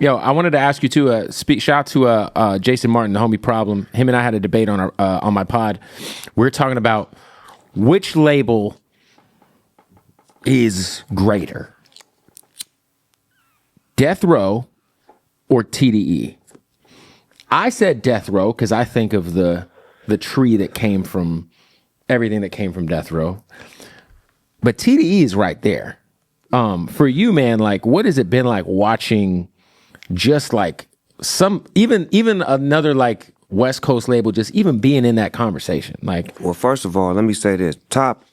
Yo, I wanted to ask you too. Shout out to Jason Martin, the homie Problem. Him and I had a debate on my pod. We're talking about which label is greater, Death Row or T.D.E. I said Death Row because I think of the tree that came from everything that came from Death Row, but T.D.E. is right there. For you, man, like, what has it been like watching? Just like even another like West Coast label, just even being in that conversation. Like, well, first of all, let me say this: Top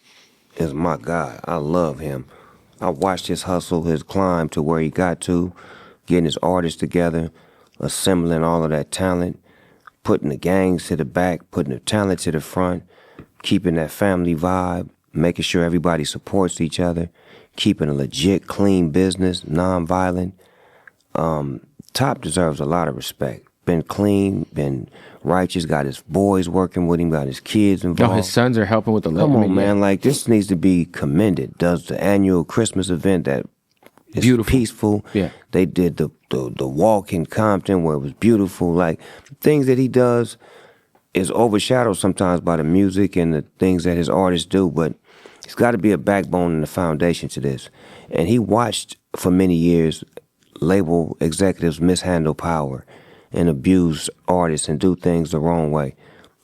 is my guy. I love him. I watched his hustle, his climb to where he got to, getting his artists together, assembling all of that talent, putting the gangs to the back, putting the talent to the front, keeping that family vibe, making sure everybody supports each other, keeping a legit, clean business, non-violent. Top deserves a lot of respect. Been clean, been righteous, got his boys working with him, got his kids involved. Oh, his sons are helping with the label. Come on, man. Like, this needs to be commended. Does the annual Christmas event that is beautiful, peaceful. Yeah. They did the walk in Compton where it was beautiful. Like, things that he does is overshadowed sometimes by the music and the things that his artists do, but it's got to be a backbone and a foundation to this. And he watched for many years label executives mishandle power and abuse artists and do things the wrong way.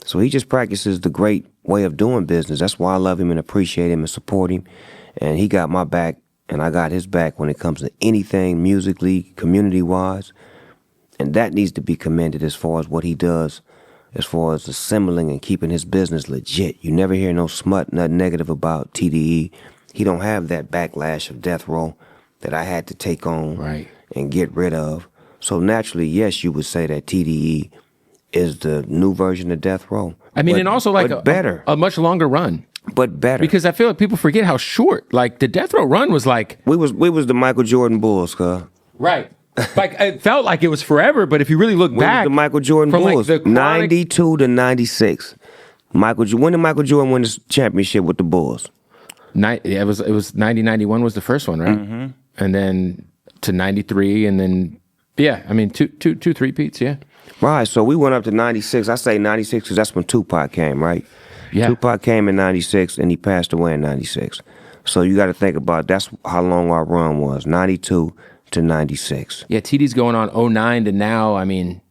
So he just practices the great way of doing business. That's why I love him and appreciate him and support him. And he got my back and I got his back when it comes to anything musically, community-wise. And that needs to be commended as far as what he does, as far as assembling and keeping his business legit. You never hear no smut, nothing negative about T.D.E. He don't have that backlash of Death Row that I had to take on and get rid of. So naturally, yes, you would say that T.D.E. is the new version of Death Row. I mean, and also like a much longer run. But better. Because I feel like people forget how short, like the Death Row run was like. We was the Michael Jordan Bulls, cuz. Right. Like, it felt like it was forever, but if you really look back. We was the Michael Jordan Bulls, like 92 to 96. When did Michael Jordan win the championship with the Bulls? It was 90, 91 was the first one, right? Mm-hmm. And then to 93, and then, yeah, I mean, two three-peats, yeah. Right, so we went up to 96. I say 96 because that's when Tupac came, right? Yeah. Tupac came in 96 and he passed away in 96. So you got to think about that's how long our run was, 92 to 96. Yeah, TD's going on 09 to now, I mean.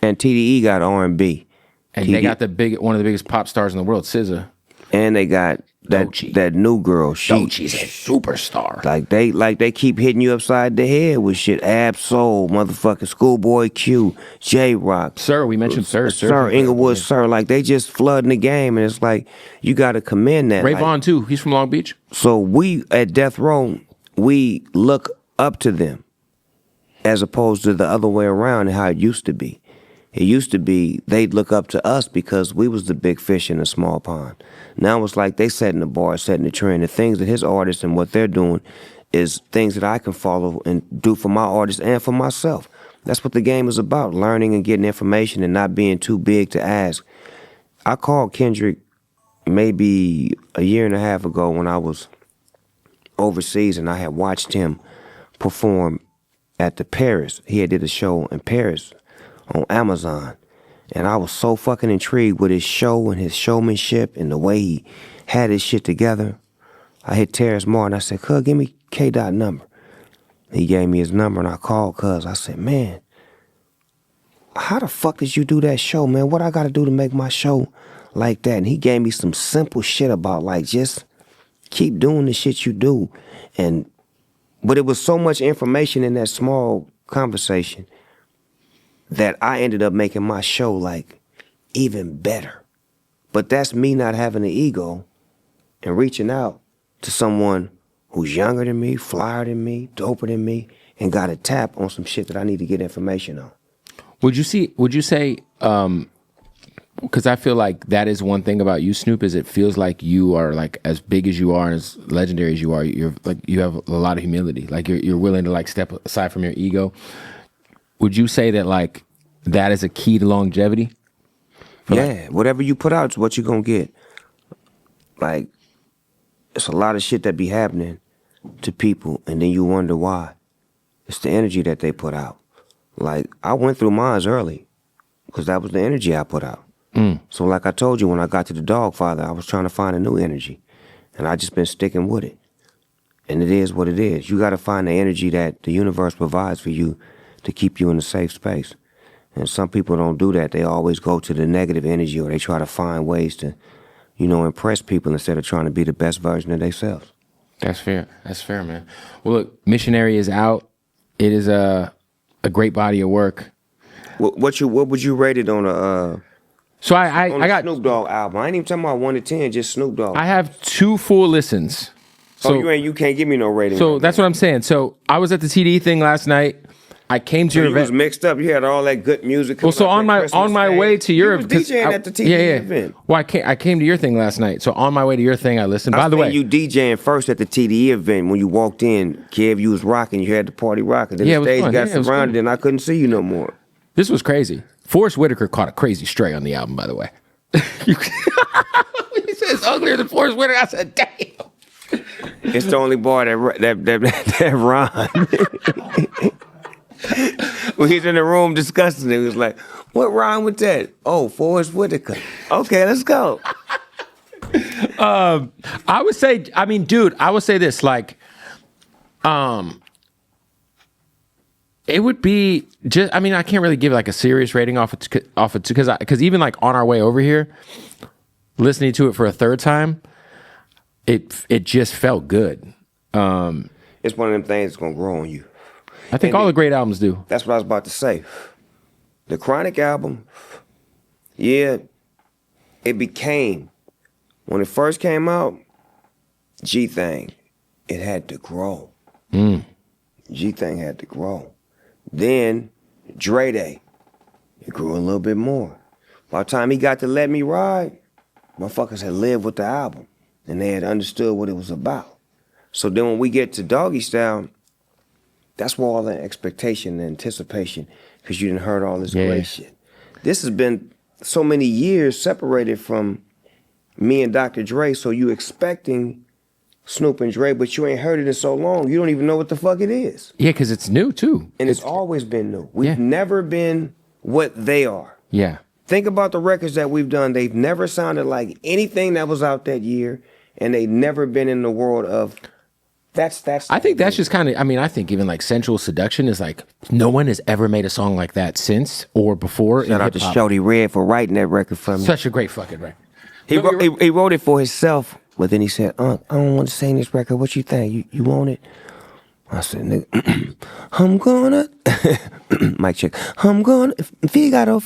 And TDE got R&B. And they got one of the biggest pop stars in the world, SZA. And they got that new girl, She's a superstar. Like they keep hitting you upside the head with shit. Ab-Soul, motherfucking Schoolboy Q, J-Rock. Sir, we mentioned Sir. Sir, Inglewood, yeah. Sir. Like, they just flooding the game, and it's like, you got to commend that. Ray Vaughn, too. He's from Long Beach. So we, at Death Row, we look up to them as opposed to the other way around and how it used to be. It used to be they'd look up to us because we was the big fish in a small pond. Now it's like they setting the bar, setting the trend. The things that his artists and what they're doing is things that I can follow and do for my artists and for myself. That's what the game is about, learning and getting information and not being too big to ask. I called Kendrick maybe a year and a half ago when I was overseas and I had watched him perform at the Paris. He had did a show in Paris on Amazon. And I was so fucking intrigued with his show and his showmanship and the way he had his shit together. I hit Terrence Martin. I said, cuz, give me K-Dot number. He gave me his number and I called cuz. I said, man, how the fuck did you do that show, man? What I got to do to make my show like that? And he gave me some simple shit about, like, just keep doing the shit you do. But it was so much information in that small conversation that I ended up making my show, like, even better. But that's me not having an ego and reaching out to someone who's younger than me, flyer than me, doper than me, and got a tap on some shit that I need to get information on. Would you say, because I feel like that is one thing about you, Snoop, is it feels like you are, like, as big as you are and as legendary as you are, you're like, you have a lot of humility. Like, you're willing to, like, step aside from your ego. Would you say that, like, that is a key to longevity? Yeah, whatever you put out is what you're gonna get. Like, it's a lot of shit that be happening to people, and then you wonder why. It's the energy that they put out. Like, I went through mines early because that was the energy I put out. So like I told you, when I got to the Dog Father, I was trying to find a new energy. And I just been sticking with it. And it is what it is. You got to find the energy that the universe provides for you to keep you in a safe space. And some people don't do that. They always go to the negative energy, or they try to find ways to, impress people instead of trying to be the best version of themselves. That's fair. That's fair, man. Well, look, Missionary is out. It is a great body of work. What would you rate it on So I got Snoop Dogg album? I ain't even talking about 1 to 10, just Snoop Dogg. I have 2 full listens. So you can't give me no rating. So that's what I'm saying. So I was at the T.D.E thing last night. I came to your event. You was mixed up. You had all that good music. Well, so on my way to your event, you was DJing at the T.D.E event. Well, I came to your thing last night. So on my way to your thing, I listened. By the way, you DJing first at the T.D.E event when you walked in. Kev, you was rocking. You had the party rocking. Then the stage got surrounded, and I couldn't see you no more. This was crazy. Forrest Whitaker caught a crazy stray on the album. By the way, he said it's uglier than Forrest Whitaker. I said, damn. It's the only boy that rhymed. When he's in the room discussing it, he was like, "What rhyme with that?" "Oh, Forrest Whitaker." "Okay, let's go." I would say, dude, I would say this, like, it would be just, I can't really give like a serious rating off it because even like on our way over here, listening to it for a third time, it just felt good. It's one of them things that's gonna grow on you. I think all the great albums do. That's what I was about to say. The Chronic album, yeah, it became, when it first came out, G-Thing, it had to grow. G-Thing had to grow. Then, Dre Day, it grew a little bit more. By the time he got to Let Me Ride, motherfuckers had lived with the album, and they had understood what it was about. So then when we get to Doggy Style, that's where all the expectation and anticipation, because you didn't heard all this great shit. This has been so many years separated from me and Dr. Dre, so you expecting Snoop and Dre, but you ain't heard it in so long, you don't even know what the fuck it is. Yeah, because it's new too. And it's always been new. We've never been what they are. Yeah. Think about the records that we've done. They've never sounded like anything that was out that year, and they've never been in the world of that's. I think that's just kind of, I think even like Sensual Seduction is like, no one has ever made a song like that since or before. Shout out to Shorty Red for writing that record for me. Such a great fucking record. He wrote it for himself, but then he said, I don't want to sing this record. What you think? You want it? I said, nigga, I'm gonna, mic check, I'm gonna, Figaro.